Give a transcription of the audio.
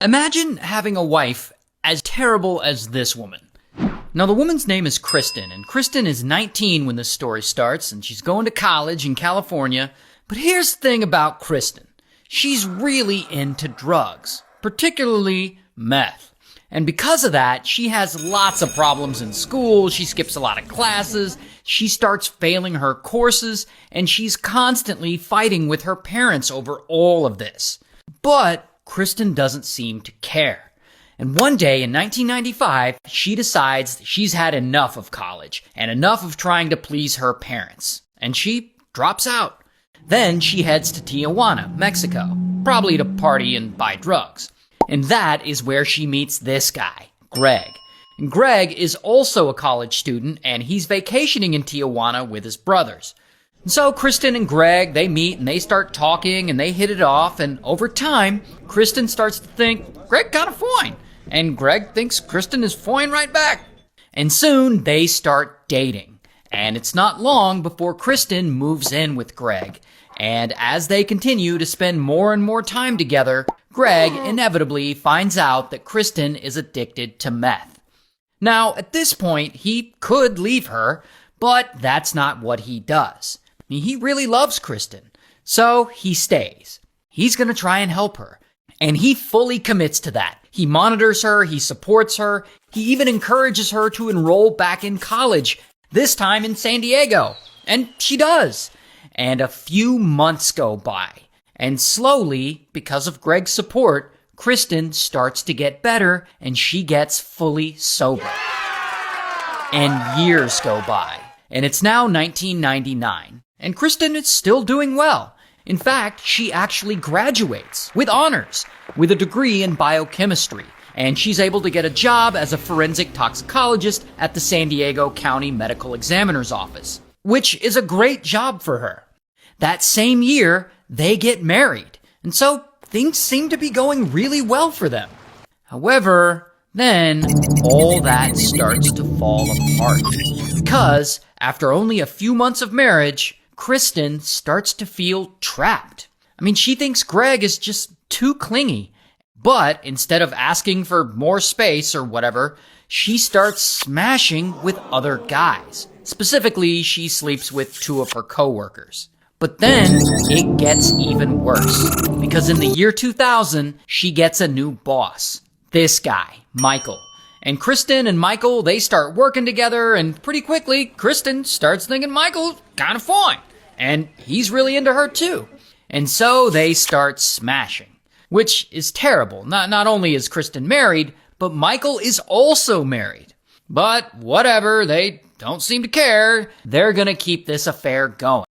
Imagine having a wife as terrible as this woman. Now, the woman's name is Kristen, and Kristen is 19 when this story starts, and she's going to college in California. But here's the thing about Kristen. She's really into drugs, particularly meth. And because of that, she has lots of problems in school, she skips a lot of classes, she starts failing her courses, and she's constantly fighting with her parents over all of this. But Kristen doesn't seem to care. And one day in 1995, she decides she's had enough of college and enough of trying to please her parents. And she drops out. Then she heads to Tijuana, Mexico, probably to party and buy drugs. And that is where she meets this guy, Greg. And Greg is also a college student, and he's vacationing in Tijuana with his brothers. And so Kristen and Greg, they meet and they start talking and they hit it off, and over time, Kristen starts to think Greg kind of fine, and Greg thinks Kristen is fine right back. And soon they start dating, and it's not long before Kristen moves in with Greg. And as they continue to spend more and more time together, Greg inevitably finds out that Kristen is addicted to meth. Now, at this point, he could leave her, but that's not what he does. He really loves Kristen, so he stays. He's going to try and help her, and he fully commits to that. He monitors her, he supports her, he even encourages her to enroll back in college, this time in San Diego, and she does. And a few months go by, and slowly, because of Greg's support, Kristen starts to get better, and she gets fully sober. And years go by, and it's now 1999. And Kristen is still doing well. In fact, she actually graduates with honors, with a degree in biochemistry, and she's able to get a job as a forensic toxicologist at the San Diego County Medical Examiner's Office, which is a great job for her. That same year, they get married, and so things seem to be going really well for them. However, then all that starts to fall apart, because after only a few months of marriage, Kristen starts to feel trapped. I mean, she thinks Greg is just too clingy. But instead of asking for more space or whatever, she starts smashing with other guys. Specifically, she sleeps with two of her coworkers. But then it gets even worse, because in the year 2000, she gets a new boss. This guy, Michael. And Kristen and Michael, they start working together, and pretty quickly, Kristen starts thinking Michael's kind of fine. And he's really into her too. And so they start smashing, which is terrible. Not only is Kristen married, but Michael is also married. But whatever, they don't seem to care. They're gonna keep this affair going.